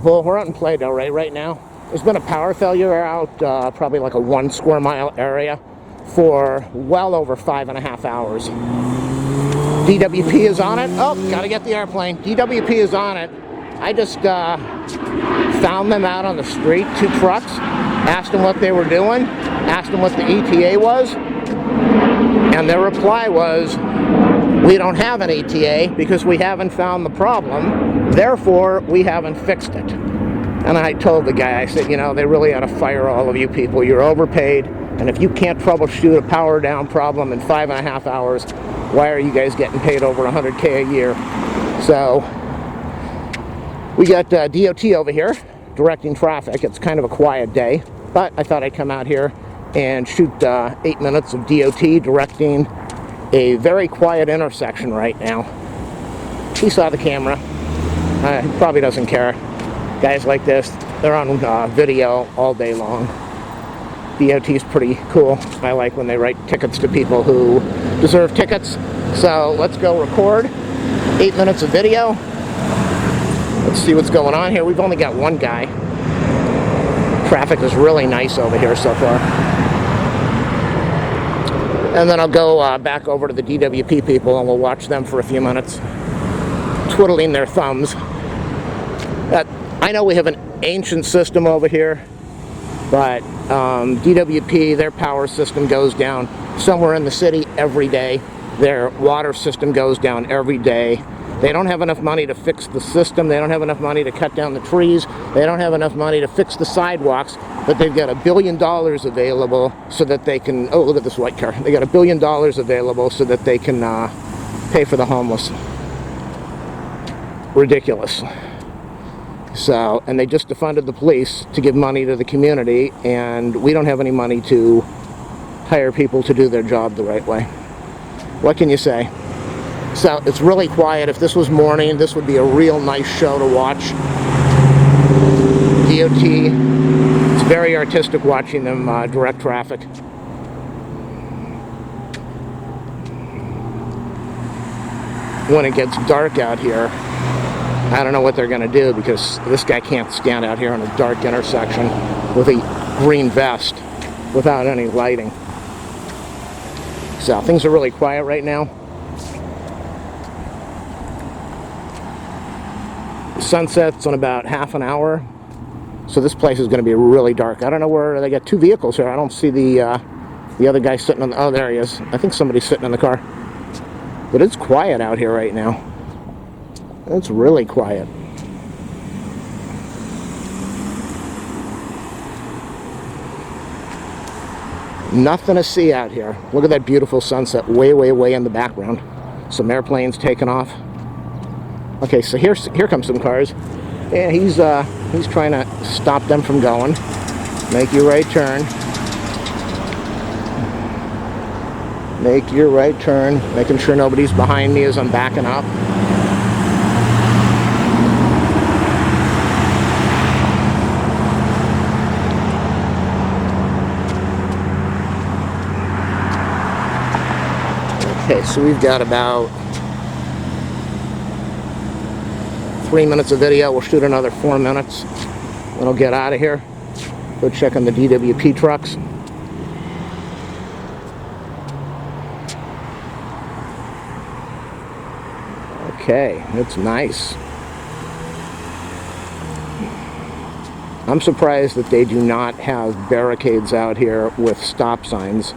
Well, we're out in Play-Doh right now. There's been a power failure out probably like a 1 square mile area for well over 5.5 hours. DWP is on it. Oh, gotta get the airplane. DWP is on it. I just found them out on the street, 2 trucks, asked them what they were doing, asked them what the ETA was, and their reply was, we don't have an ETA because we haven't found the problem, therefore we haven't fixed it. And I told the guy, I said, you know, they really ought to fire all of you people. You're overpaid, and if you can't troubleshoot a power down problem in 5.5 hours, why are you guys getting paid over $100K a year? So we got DOT over here directing traffic. It's kind of a quiet day, but I thought I'd come out here and shoot 8 minutes of DOT directing a very quiet intersection right now. He saw the camera. He probably doesn't care. Guys like this, they're on video all day long. DOT's pretty cool. I like when they write tickets to people who deserve tickets. So let's go record 8 minutes of video. Let's see what's going on here. We've only got one guy. Traffic is really nice over here so far. And then I'll go back over to the DWP people and we'll watch them for a few minutes, twiddling their thumbs. I know we have an ancient system over here, but DWP, their power system goes down somewhere in the city every day. Their water system goes down every day. They don't have enough money to fix the system. They don't have enough money to cut down the trees. They don't have enough money to fix the sidewalks, but they've got $1 billion available so that they can, oh, look at this white car. They got $1 billion available so that they can pay for the homeless. Ridiculous. So, and they just defunded the police to give money to the community, and we don't have any money to hire people to do their job the right way. What can you say? So it's really quiet. If this was morning, this would be a real nice show to watch. DOT, it's very artistic watching them direct traffic. When it gets dark out here, I don't know what they're going to do, because this guy can't stand out here in a dark intersection with a green vest without any lighting. So things are really quiet right now. Sunset's in about half an hour, so this place is going to be really dark. I don't know where they got 2 vehicles here. I don't see the other guy sitting on the, oh, there he is. I think somebody's sitting in the car. But it's quiet out here right now. It's really quiet. Nothing to see out here. Look at that beautiful sunset way, way, way in the background. Some airplanes taking off. Okay, so here comes some cars. Yeah, he's trying to stop them from going. Make your right turn. Make your right turn. Making sure nobody's behind me as I'm backing up. Okay, so we've got about 3 minutes of video. We'll shoot another 4 minutes. Then I'll get out of here. Go check on the DWP trucks. Okay, it's nice. I'm surprised that they do not have barricades out here with stop signs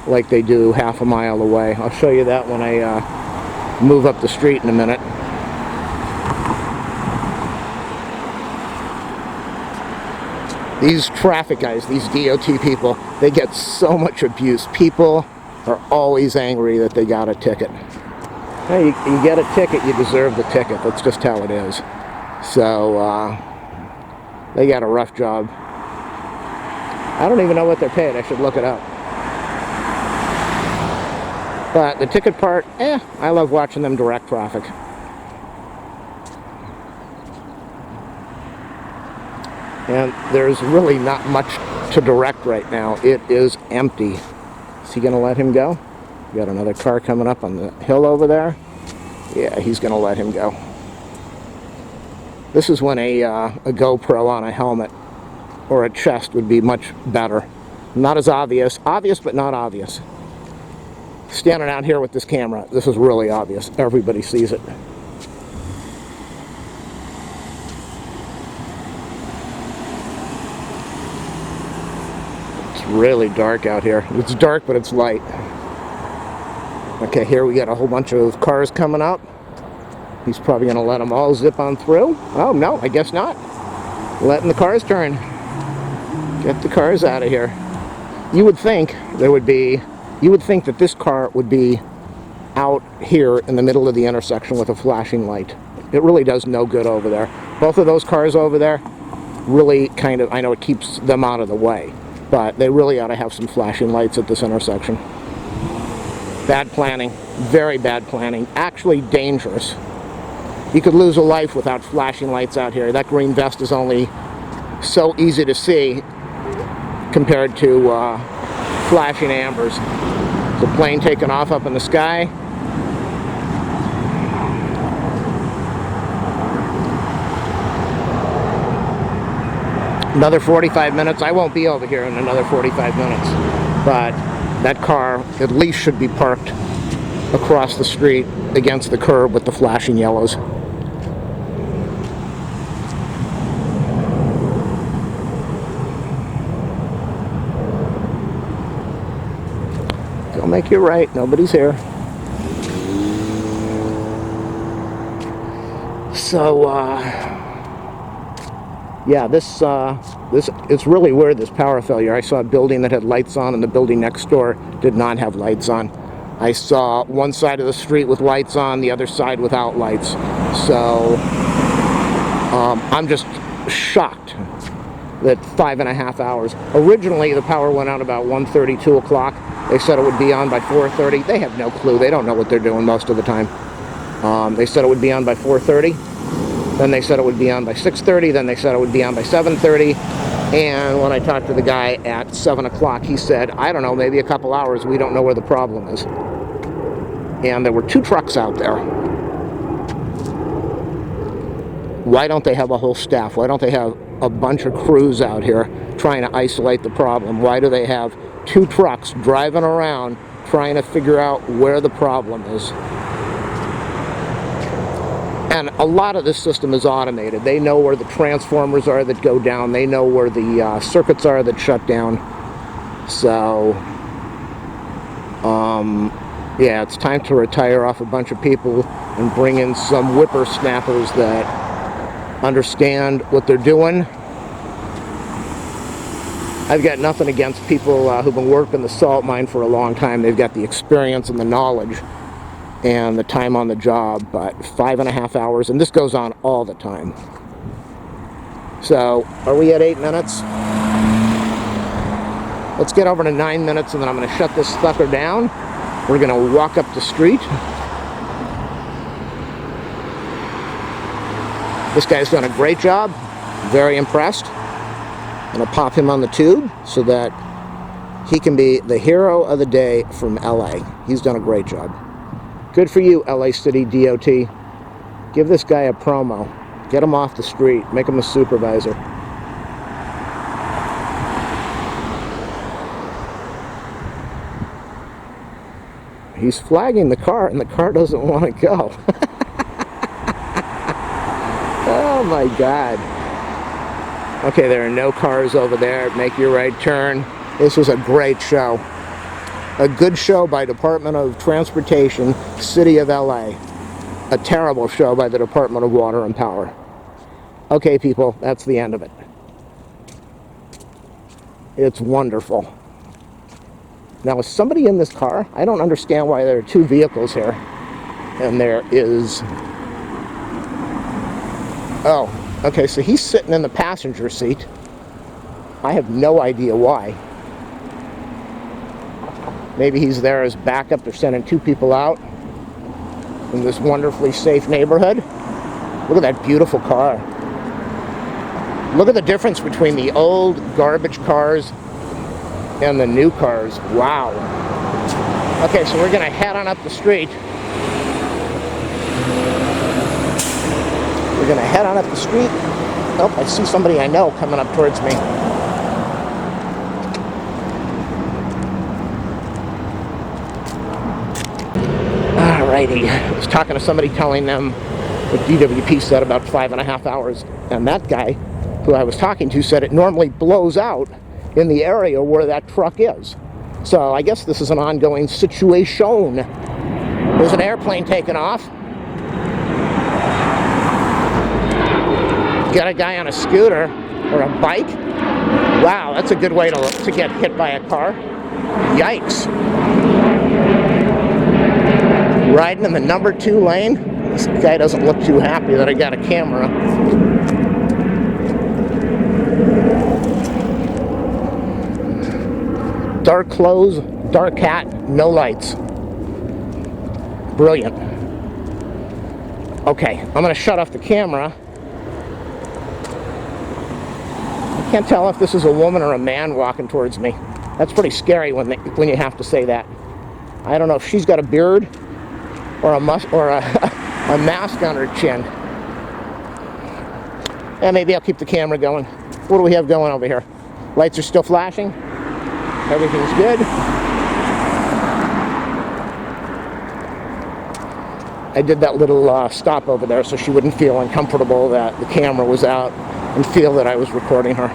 like they do half a mile away. I'll show you that when I move up the street in a minute. These traffic guys, these DOT people, they get so much abuse. People are always angry that they got a ticket. Hey, you get a ticket, you deserve the ticket. That's just how it is. So, they got a rough job. I don't even know what they're paid. I should look it up. But the ticket part, I love watching them direct traffic. And there's really not much to direct right now. It is empty. Is he going to let him go? We got another car coming up on the hill over there. Yeah, he's going to let him go. This is when a GoPro on a helmet or a chest would be much better. Not as obvious. Obvious, but not obvious. Standing out here with this camera, this is really obvious. Everybody sees it. It's really dark out here. It's dark, but it's light. Okay, here we got a whole bunch of cars coming up. He's probably going to let them all zip on through. Oh, no, I guess not. Letting the cars turn. Get the cars out of here. You would think there would be, you would think that this car would be out here in the middle of the intersection with a flashing light. It really does no good over there. Both of those cars over there really kind of, I know it keeps them out of the way, but they really ought to have some flashing lights at this intersection. Bad planning. Very bad planning. Actually dangerous. You could lose a life without flashing lights out here. That green vest is only so easy to see compared to flashing ambers. The plane taking off up in the sky. Another 45 minutes. I won't be over here in another 45 minutes. But that car at least should be parked across the street against the curb with the flashing yellows. Don't make you right. Nobody's here. So, yeah, this it's really weird, this power failure. I saw a building that had lights on and the building next door did not have lights on. I saw one side of the street with lights on, the other side without lights. So, I'm just shocked that 5.5 hours. Originally, the power went out about 1:30, 2 o'clock. They said it would be on by 4:30. They have no clue. They don't know what they're doing most of the time. They said it would be on by 4:30. Then they said it would be on by 6:30. Then they said it would be on by 7:30. And when I talked to the guy at 7 o'clock, he said, I don't know, maybe a couple hours. We don't know where the problem is. And there were 2 trucks out there. Why don't they have a whole staff? Why don't they have a bunch of crews out here trying to isolate the problem? Why do they have 2 trucks driving around trying to figure out where the problem is? And a lot of this system is automated. They know where the transformers are that go down. They know where the circuits are that shut down. So, yeah, it's time to retire off a bunch of people and bring in some whippersnappers that understand what they're doing. I've got nothing against people who've been working the salt mine for a long time. They've got the experience and the knowledge and the time on the job, but 5.5 hours, and this goes on all the time. So, are we at 8 minutes? Let's get over to 9 minutes, and then I'm going to shut this sucker down. We're going to walk up the street. This guy's done a great job. Very impressed. I'm going to pop him on the tube so that he can be the hero of the day from LA. He's done a great job. Good for you, LA City DOT. Give this guy a promo. Get him off the street. Make him a supervisor. He's flagging the car, and the car doesn't want to go. Oh my God. Okay, there are no cars over there. Make your right turn. This was a great show. A good show by Department of Transportation, City of LA. A terrible show by the Department of Water and Power. Okay, people, that's the end of it. It's wonderful. Now, is somebody in this car? I don't understand why there are 2 vehicles here. And there is... Oh, okay, so he's sitting in the passenger seat. I have no idea why. Maybe he's there as backup. They're sending 2 people out in this wonderfully safe neighborhood. Look at that beautiful car. Look at the difference between the old garbage cars and the new cars. Wow. Okay, so we're going to head on up the street. We're going to head on up the street. Oh, I see somebody I know coming up towards me. Alrighty. I was talking to somebody telling them what DWP said about 5.5 hours. And that guy who I was talking to said it normally blows out in the area where that truck is. So I guess this is an ongoing situation. There's an airplane taking off. Got a guy on a scooter or a bike. Wow, that's a good way to get hit by a car. Yikes. Riding in the number 2 lane. This guy doesn't look too happy that I got a camera. Dark clothes, dark hat, no lights. Brilliant. Okay, I'm going to shut off the camera. I can't tell if this is a woman or a man walking towards me. That's pretty scary when you have to say that. I don't know if she's got a beard or a mask on her chin. And maybe I'll keep the camera going. What do we have going over here? Lights are still flashing. Everything's good. I did that little stop over there so she wouldn't feel uncomfortable that the camera was out and feel that I was recording her.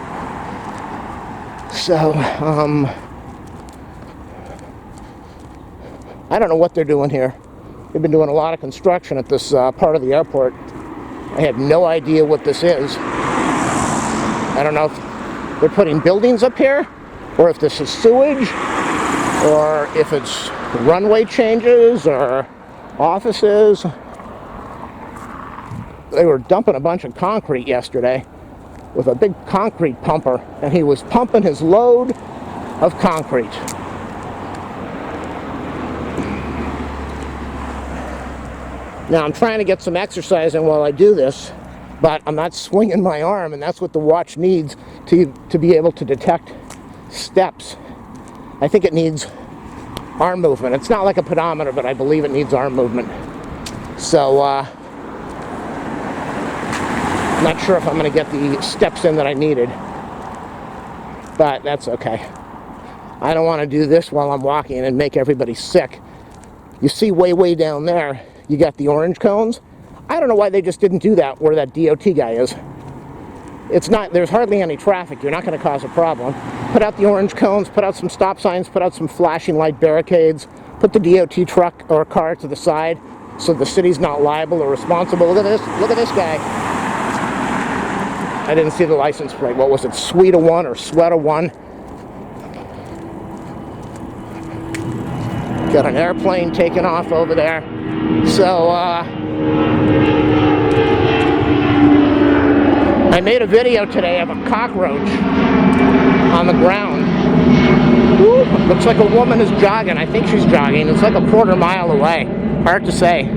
So, I don't know what they're doing here. They've been doing a lot of construction at this part of the airport. I have no idea what this is. I don't know if they're putting buildings up here, or if this is sewage, or if it's runway changes, or offices. They were dumping a bunch of concrete yesterday with a big concrete pumper, and he was pumping his load of concrete. Now I'm trying to get some exercise in while I do this, but I'm not swinging my arm, and that's what the watch needs to be able to detect steps. I think it needs arm movement. It's not like a pedometer, but I believe it needs arm movement. So, I'm not sure if I'm going to get the steps in that I needed, but that's okay. I don't want to do this while I'm walking and make everybody sick. You see way down there, you got the orange cones. I don't know why they just didn't do that where that DOT guy is. There's hardly any traffic. You're not going to cause a problem. Put out the orange cones, put out some stop signs, put out some flashing light barricades, put the DOT truck or car to the side so the city's not liable or responsible. Look at this guy. I didn't see the license plate. What was it? Sweeta 1 or Sweater 1? Got an airplane taking off over there. So, I made a video today of a cockroach on the ground. Woo, looks like a woman is jogging. I think she's jogging. It's like a quarter mile away. Hard to say.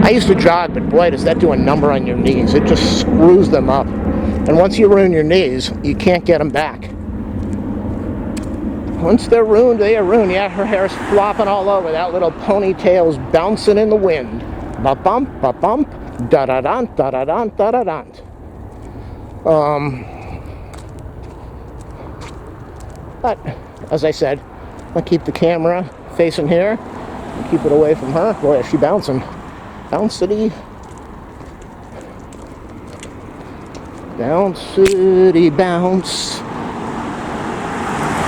I used to jog, but boy, does that do a number on your knees. It just screws them up. And once you ruin your knees, you can't get them back. Once they're ruined, they are ruined. Yeah, her hair's flopping all over. That little ponytail's bouncing in the wind. Ba-bump, ba-bump, da-da-dun, da-da-dun, da-da-dun. But, as I said, I'll keep the camera facing here and keep it away from her. Boy, is she bouncing. Bounce city. Bounce city, bounce.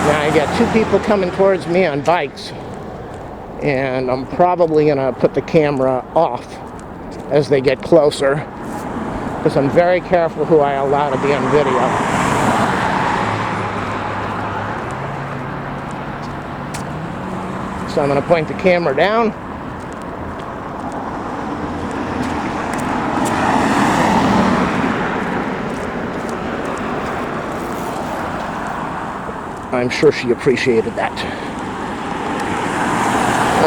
Now I got 2 people coming towards me on bikes, and I'm probably going to put the camera off as they get closer, because I'm very careful who I allow to be on video. So I'm going to point the camera down. I'm sure she appreciated that.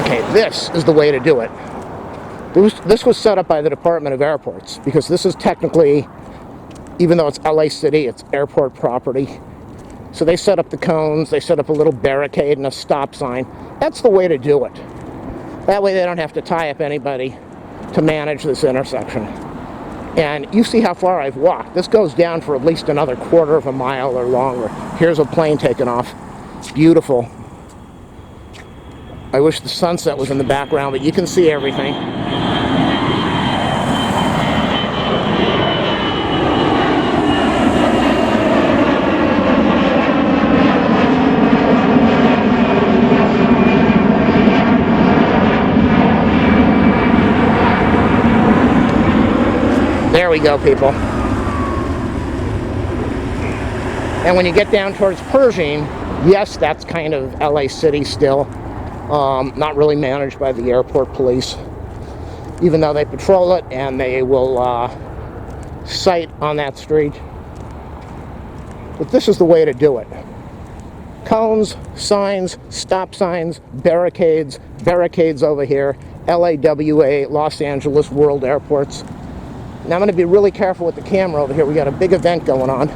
Okay, this is the way to do it. This was set up by the Department of Airports, because this is technically, even though it's LA City, it's airport property. So they set up the cones, they set up a little barricade and a stop sign. That's the way to do it. That way they don't have to tie up anybody to manage this intersection. And you see how far I've walked. This goes down for at least another quarter of a mile or longer. Here's a plane taking off. Beautiful. I wish the sunset was in the background, but you can see everything. There we go, people. And when you get down towards Pershing, yes, that's kind of LA City still. Not really managed by the airport police, even though they patrol it and they will cite on that street. But this is the way to do it. Cones, signs, stop signs, barricades over here, LAWA, Los Angeles World Airports. Now I'm going to be really careful with the camera over here. We got a big event going on.